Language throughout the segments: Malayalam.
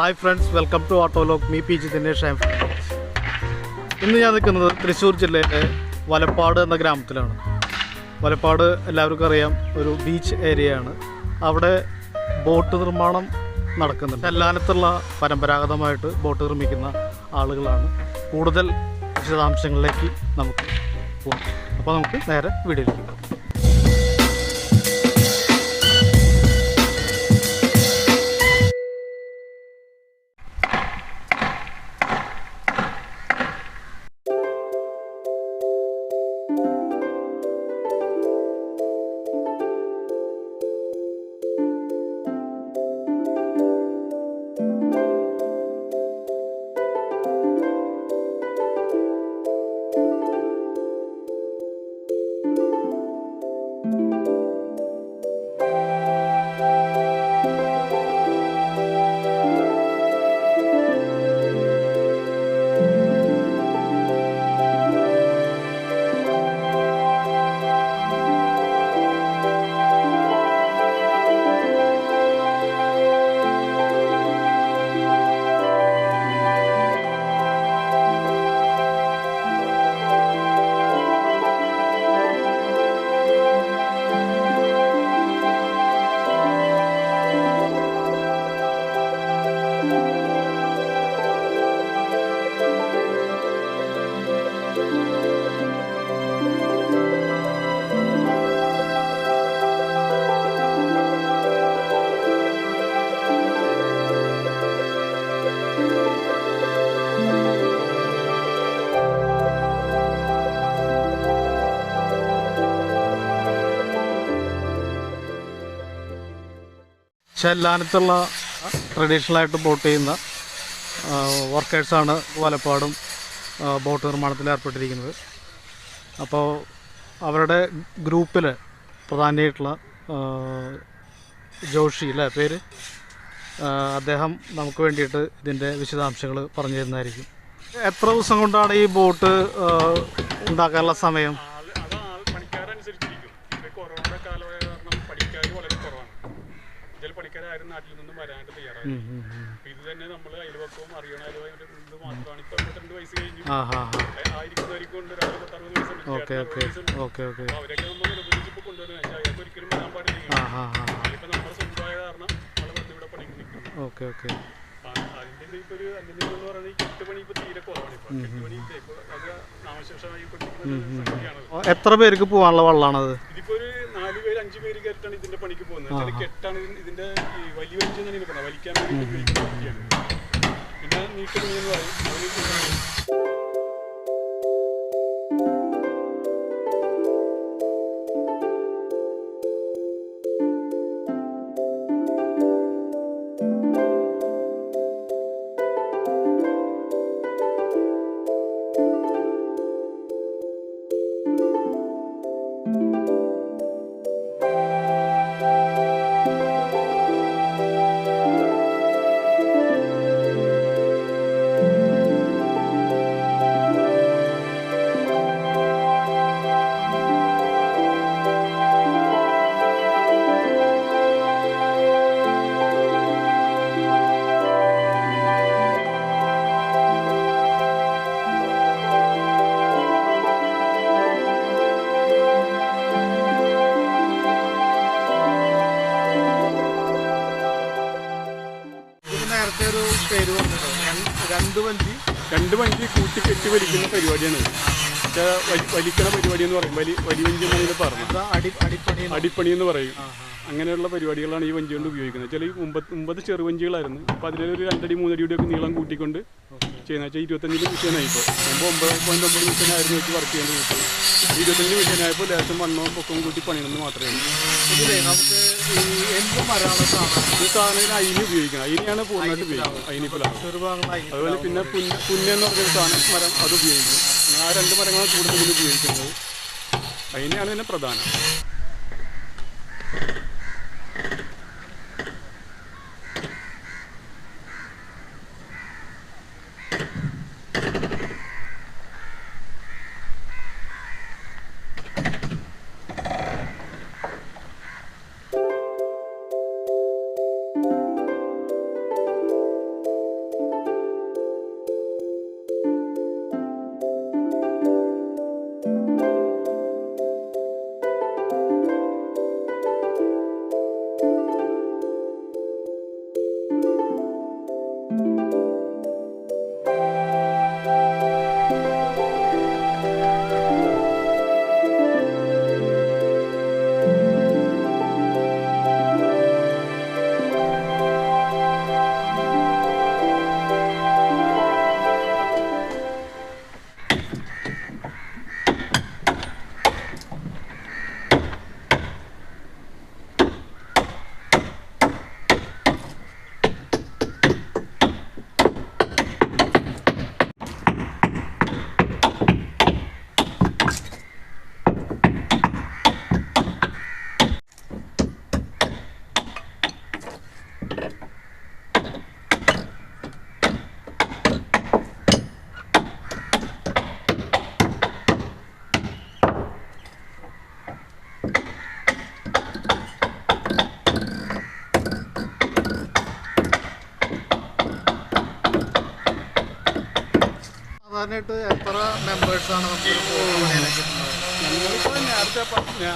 Hi friends, welcome to Artolog. Me dinesh. ഇന്ന് ഞാൻ നിൽക്കുന്നത് തൃശ്ശൂർ ജില്ലയിലെ വലപ്പാട് എന്ന ഗ്രാമത്തിലാണ്. വലപ്പാട് എല്ലാവർക്കും അറിയാം, ഒരു ബീച്ച് ഏരിയയാണ്. അവിടെ ബോട്ട് നിർമ്മാണം നടക്കുന്നുണ്ട്. ചെല്ലാനത്തുള്ള പരമ്പരാഗതമായിട്ട് ബോട്ട് നിർമ്മിക്കുന്ന ആളുകളാണ്. കൂടുതൽ വിശദാംശങ്ങളിലേക്ക് നമുക്ക് പോകാം. അപ്പോൾ നമുക്ക് നേരെ വീഡിയോയിലേക്ക് പോകാം. ചെല്ലാനത്തുള്ള ട്രഡീഷണലായിട്ട് ബോട്ട് ചെയ്യുന്ന വർക്കേഴ്സാണ് വലപ്പാടും ബോട്ട് നിർമ്മാണത്തിൽ ഏർപ്പെട്ടിരിക്കുന്നത്. അപ്പോൾ അവരുടെ ഗ്രൂപ്പിൽ പ്രധാനമായിട്ടുള്ള ജോഷി അല്ലേ പേര്, അദ്ദേഹം നമുക്ക് വേണ്ടിയിട്ട് ഇതിൻ്റെ വിശദാംശങ്ങൾ പറഞ്ഞു തരുന്നതായിരിക്കും. എത്ര ദിവസം കൊണ്ടാണ് ഈ ബോട്ട് ഉണ്ടാക്കാനുള്ള സമയം? പണിക്കാരും നാട്ടിൽ നിന്നും വരാണ്ട് തയ്യാറാണ്. ഇത് തന്നെ നമ്മൾ അയൽവക്കവും അറിയണ ഇത് മാത്രമാണ്. ഇപ്പൊ 52 വയസ്സ് കഴിഞ്ഞു ആയിരിക്കുന്നവർക്ക് കൊണ്ട് 60 വയസ്സ് അവരൊക്കെ നമ്മൾ നിർബന്ധിച്ചിപ്പോ കൊണ്ടുവരുന്നത് അയാൾക്ക് ഒരിക്കലും വരാൻ പാടില്ല. ഇപ്പൊ നമ്മുടെ സ്വന്തമായ കാരണം നമ്മളെ വെറുതെ ഇവിടെ പണിക്ക് നിൽക്കുന്നു. അതിന്റെ ഇപ്പൊ ഒരു എന്ന് പറയുന്നത് ഈ കെട്ടുപണി ഇപ്പൊ തീരെ കുറവാണ്. ഇപ്പൊ കെട്ടുപണി അത് നാമശേഷമായി കൊണ്ടിരിക്കുന്ന സംഗതിയാണ്. എത്ര പേർക്ക് പോകാനുള്ള വള്ളമാണത്? ഇതിപ്പോ ഒരു 4 പേര് 5 പേര് കയറിട്ടാണ് ഇതിന്റെ പണിക്ക് പോകുന്നത്. കെട്ടാണ് ഇതിന്റെ വലിയ വഞ്ചി എന്നാണ് പറഞ്ഞത്, വലിക്കാൻ വേണ്ടി ഉപയോഗിക്കുന്ന വഞ്ചിയാണ്. പിന്നെ നീട്ടുപണി എന്ന് പറയും. രണ്ട് വഞ്ചി കൂട്ടി കെട്ടി വലിക്കുന്ന പരിപാടിയാണ്. വലിക്കണ പരിപാടി എന്ന് പറയും. വലി വഞ്ചി എന്നാണ് പറഞ്ഞത്. അടിപ്പണി എന്ന് പറയും. അങ്ങനെയുള്ള പരിപാടികളാണ് ഈ വഞ്ചി കൊണ്ട് ഉപയോഗിക്കുന്നത്. ചില മുമ്പത് ചെറുവഞ്ചികളായിരുന്നു. അപ്പോൾ അതിലൊരു 2 അടി 3 അടിയുടെയൊക്കെ നീളം കൂട്ടിക്കൊണ്ട് ചെയ്യുന്നത് വെച്ചാൽ 25 മിഷനായി. ഇപ്പോൾ 9.9 മിഷനായിരുന്നു വെച്ച് വർക്ക് ചെയ്യേണ്ട കിട്ടും. 25 മിഷനായപ്പോൾ ലേശം വണ്ണവും പൊക്കവും കൂട്ടി പണിയണമെന്ന് മാത്രമേ ഉള്ളൂ. നമുക്ക് എന്ത് മരമാണ് ഈ സാധനം അയിന് ഉപയോഗിക്കണം. അയിനെയാണ് പൂർണ്ണമായിട്ട് ഉപയോഗിക്കുന്നത്. അയിനിപ്പോഴാണ്. അതുപോലെ പിന്നെ പുന്നെന്ന് പറഞ്ഞൊരു സാധനം മരം അത് ഉപയോഗിക്കും. ആ 2 മരങ്ങളാണ് കൂടുതൽ ഉപയോഗിക്കുന്നത്. അതിനെയാണ് ഇതിനെ പ്രധാനം. സാധാരണയായിട്ട് എത്ര മെമ്പേഴ്സാണ് ഞങ്ങളിപ്പോൾ നേരത്തെ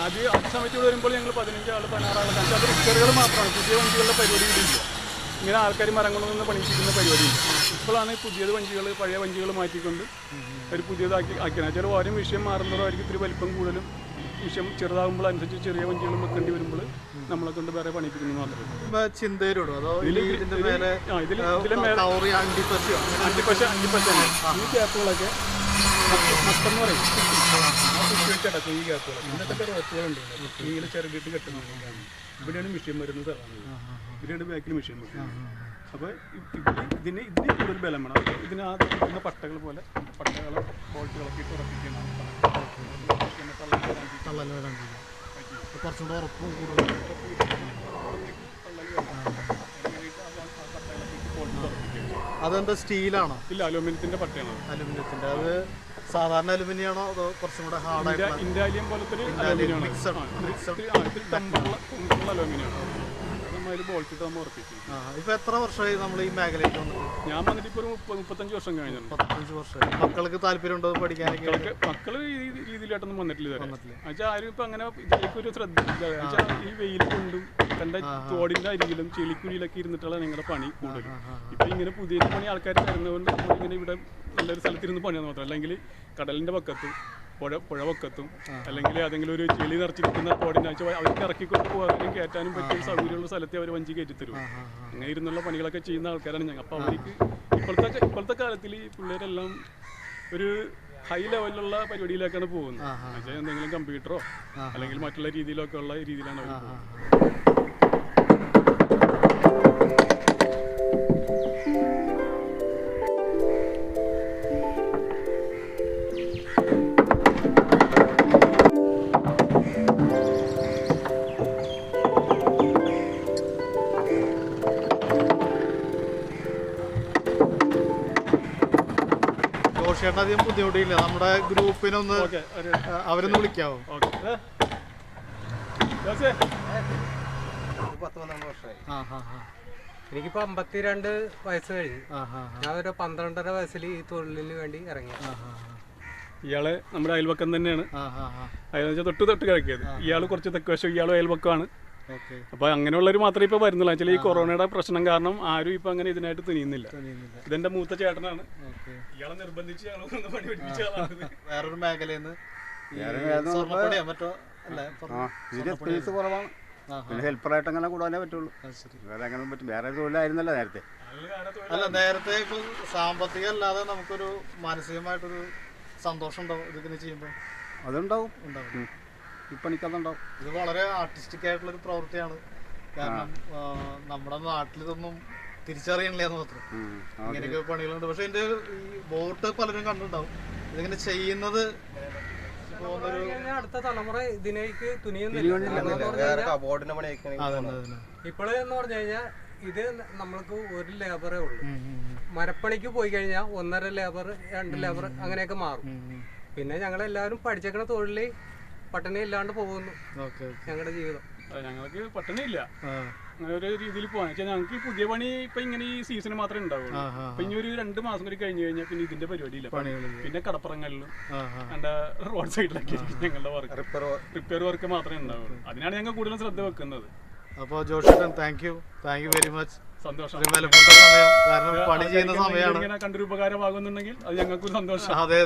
ആദ്യ സമയത്ത് ഇവിടെ വരുമ്പോൾ ഞങ്ങൾ 15 ആൾ 16 ആൾ കാരണം അത് റിപ്പയറുകൾ മാത്രമാണ്. പുതിയ വഞ്ചികളുടെ പരിപാടികളില്ല. ഇങ്ങനെ ആൾക്കാർ മരം കൊണ്ടുവന്ന് പണിയിപ്പിക്കുന്ന പരിപാടിയില്ല. ഇപ്പോഴാണ് പുതിയത് വഞ്ചികൾ പഴയ വഞ്ചികൾ മാറ്റിക്കൊണ്ട് ഒരു പുതിയതാക്കി ആക്കിയാണ്. ചില ഓരോ വിഷയം മാറുന്നതോ അവർക്ക് ഇത്തിരി വലിപ്പം കൂടുതലും വിഷയം ചെറുതാകുമ്പോൾ അനുസരിച്ച് ചെറിയ വഞ്ചികളും വെക്കേണ്ടി വരുമ്പോൾ നമ്മളെ കൊണ്ട് വേറെ പണിയിപ്പിക്കുന്നു മാത്രമേ. ഈ ഗ്യാപ്പുകളൊക്കെ മൊത്തം പറയും ചടക്കും. ഈ ഗ്യാപ്പുകൾ ഇന്നത്തെ റോപ്പുകളുണ്ട് നീല ചെറുകിട്ട് കെട്ടുന്നുണ്ട്. ഇവിടെയാണ് മിഷ്യൻ വരുന്നത്. ഇവിടെയാണ് ബാക്കിൽ മിഷ്യൻ വരുന്നത്. അപ്പോൾ ഇതിന് കൂടുതൽ ബലം വേണം. ഇതിന് ആ കിട്ടുന്ന പട്ടകൾ പോലെ പട്ടകളോ ബോൾട്ടുകളൊക്കെ ഇട്ട് ഉറപ്പിക്കുന്നതാണ്. കുറച്ചുകൂടെ ഉറപ്പും കൂടുതൽ. അതെന്താ സ്റ്റീലാണോ? ഇല്ല, അലൂമിനിയത്തിന്റെ പട്ടയാണ്. അലൂമിനിയത്തിന്റെ. അത് സാധാരണ അലുമിനിയാണോ അതോ കുറച്ചും കൂടെ ഹാർഡായിട്ട്? ഇന്റാലിയം പോലത്തെ അലൂമിനിയാണ്. ബോൾട്ടിട്ട് നമ്മൾ ഉറപ്പിക്കും. ഇപ്പൊ എത്ര വർഷമായി നമ്മൾ ഈ മേഖലയിൽ വന്നിട്ട്? ഞാൻ വന്നിട്ട് ഇപ്പോൾ 35 വർഷം കഴിഞ്ഞു. 35 വർഷമായി. മക്കൾക്ക് താല്പര്യമുണ്ടോ പഠിക്കാനൊക്കെ? മക്കള് ഈ രീതിയിലായിട്ടൊന്നും വന്നിട്ടില്ല. എന്നുവെച്ചാൽ ആരും ഇപ്പൊ അങ്ങനെ ഇതിലേക്കൊരു ശ്രദ്ധ. ഈ വെയിൽ കൊണ്ടും തന്റെ തോടിന്റെ അരികിലും ചെളിക്കുഴിയിലൊക്കെ ഇരുന്നിട്ടുള്ള ഞങ്ങളുടെ പണി കൂടുതൽ. ഇപ്പൊ ഇങ്ങനെ പുതിയ പണി ആൾക്കാർ തരുന്നതുകൊണ്ട് ഇങ്ങനെ ഇവിടെ നല്ലൊരു സ്ഥലത്തിരുന്ന് പണിയാന്ന് മാത്രം. അല്ലെങ്കിൽ കടലിന്റെ പക്കത്തും പുഴ പക്കത്തും അല്ലെങ്കിൽ ഏതെങ്കിലും ഒരു ചെളി നിറച്ചിരിക്കുന്ന തോടിൻ്റെ അവർക്ക് ഇറക്കിക്കൊണ്ട് പോകാനും കയറ്റാനും പറ്റിയ സൗകര്യമുള്ള സ്ഥലത്തെ അവർ വഞ്ചി കയറ്റി തരും. അങ്ങനെ ഇരുന്നുള്ള പണികളൊക്കെ ചെയ്യുന്ന ആൾക്കാരാണ് ഞങ്ങൾ. അപ്പോൾ അവർക്ക് ഇപ്പോഴത്തെ കാലത്തിൽ ഈ പിള്ളേരെല്ലാം ഒരു ഹൈ ലെവലിലുള്ള പരിപാടിയിലേക്കാണ് പോകുന്നത്. എന്നുവെച്ചാൽ എന്തെങ്കിലും കമ്പ്യൂട്ടറോ അല്ലെങ്കിൽ മറ്റുള്ള രീതിയിലൊക്കെ ഉള്ള രീതിയിലാണ് അവർ പോകുന്നത്. ചേട്ടൻ അധികം ബുദ്ധിമുട്ടില്ല. നമ്മുടെ ഗ്രൂപ്പിനൊന്ന് അവരൊന്ന് വിളിക്കാവോ? എനിക്കിപ്പോ 52 വയസ്സ് കഴിഞ്ഞു. ഞാൻ ഒരു 12.5 വയസ്സിൽ ഈ തൊഴിലിന് വേണ്ടി ഇറങ്ങി. ഇയാള് നമ്മുടെ അയൽവക്കം തന്നെയാണ്. തൊട്ട് കിഴക്കിയത്. ഇയാള് കുറച്ച് തെക്കുവശം, ഇയാളും അയൽവക്കമാണ്. അപ്പൊ അങ്ങനെയുള്ളവർ മാത്രമേ ഇപ്പൊ വരുന്നില്ല. ആക്ച്വലി ഈ കൊറോണയുടെ പ്രശ്നം കാരണം ആരും ഇപ്പൊ അങ്ങനെ ഇതിനായിട്ട് തുനിയുന്നില്ല. ഇതെന്റെ മൂത്ത ചേട്ടനാണ്. ഇയാളെ നിർബന്ധിച്ച് പണി പഠിപ്പിച്ച ആളാണ്. വേറൊരു മേഖലയിൽ ഹെൽപ്പറായിട്ട് അങ്ങനെ കൂടാനേ പറ്റുള്ളൂ. വേറെ അങ്ങനെ പറ്റും. വേറെ തൊഴിലായിരുന്നല്ലോ നേരത്തെ. അല്ല, നേരത്തെ ഇപ്പൊ സാമ്പത്തികം അല്ലാതെ നമുക്കൊരു മാനസികമായിട്ടൊരു സന്തോഷം ഉണ്ടാവും ഇതിങ്ങനെ ചെയ്യുമ്പോൾ. അതുണ്ടാവും. ഈ പണിക്കതുണ്ടാവും. ഇത് വളരെ ആർട്ടിസ്റ്റിക് ആയിട്ടുള്ളൊരു പ്രവൃത്തിയാണ്. കാരണം നമ്മുടെ നാട്ടിൽ ഇതൊന്നും തിരിച്ചറിയണില്ലെന്ന് മാത്രം. ഇങ്ങനെയൊക്കെ പണികളുണ്ട്. പക്ഷെ ഇതിന്റെ ഈ ബോട്ട് പലരും കണ്ടിട്ടുണ്ടാവും. ഇതിങ്ങനെ ചെയ്യുന്നത് അടുത്ത തലമുറ ഇതിനേക്ക് തുനിയുന്നില്ല. ഇപ്പോഴെന്ന് പറഞ്ഞു കഴിഞ്ഞാൽ ഇത് നമ്മൾക്ക് ഒരു ലേബറേ ഉള്ളൂ. മരപ്പണിക്ക് പോയി കഴിഞ്ഞാൽ 1.5 ലേബർ 2 ലേബർ അങ്ങനെയൊക്കെ മാറും. പിന്നെ ഞങ്ങളെല്ലാവരും പഠിച്ചേക്കണ തൊഴില് പട്ടിണി ഇല്ലാണ്ട് പോകുന്നു ഞങ്ങളുടെ ജീവിതം. ഞങ്ങൾക്ക് പട്ടിണിയില്ല. അങ്ങനെ ഒരു രീതിയിൽ പോകാൻ വെച്ചാൽ ഞങ്ങൾക്ക് പുതിയ പണി ഇപ്പൊ ഇങ്ങനെ ഈ സീസണ് മാത്രമേ ഉണ്ടാവുള്ളൂ. അപ്പൊ ഇനി ഒരു 2 മാസം കൂടി കഴിഞ്ഞു കഴിഞ്ഞാൽ പിന്നെ ഇതിന്റെ പരിപാടിയില്ല. പിന്നെ കടപ്പുറങ്ങളിലും എന്റെ റോഡ് സൈഡിലൊക്കെ ഞങ്ങളുടെ വർക്ക് റിപ്പയർ വർക്ക് മാത്രമേ ഉണ്ടാവുള്ളൂ. അതിനാണ് ഞങ്ങൾ കൂടുതലും ശ്രദ്ധ വെക്കുന്നത്. അപ്പോൾ ജോഷേട്ടൻ താങ്ക് യു വെരി മച്ച്. സന്തോഷം. വിലപ്പെട്ട സമയം. കാരണം പണി ചെയ്യുന്ന സമയമാണ്. കണ്ടൊരു ഉപകാരമാകുന്നുണ്ടെങ്കിൽ അത് ഞങ്ങൾക്കൊരു സന്തോഷം. അതെ